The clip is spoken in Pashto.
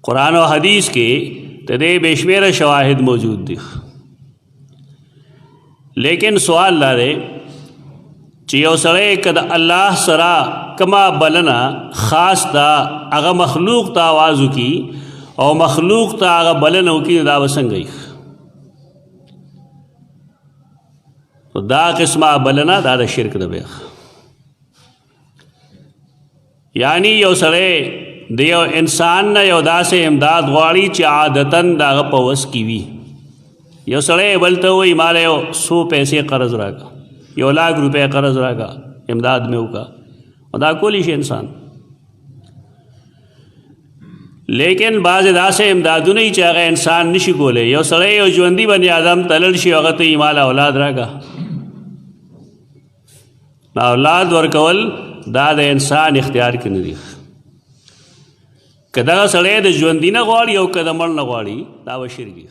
قرآن و حدیث کې د دې بشمیره شواهد موجود دي. لیکن سوال دا دی چې یو سړی که د الله سره کما بلنه خاص دا هغه مخلوق ته آواز وکړي او مخلوق ته هغه بلنه وکړي دا به څنګه وي؟ دا قسمه بلنه دا د شرک ده بیا. یعنی یو سړی د یو انسان نه یو داسې امداد غواړي چې عادتاً د هغه په وس کې وي. یو سړی بل ته وایي ماله یو 100 پیسې قرض راکړه، 1,00,000 روپۍ قرض راکړه، امداد مې وکړه، دا کولی شي انسان. لیکن بعضې داسې امدادونه وي چې هغه انسان نشي کولی. یو سړی یو ژوندي بني آدم ته لړ شي هغه ته یې ماله اولاد راکړه. اولاد ورکول دا د انسان اختیار کې نه دي. که دغه سړی د ژوندي نه غواړي او که د مړ نه غواړي دا به شرک دي.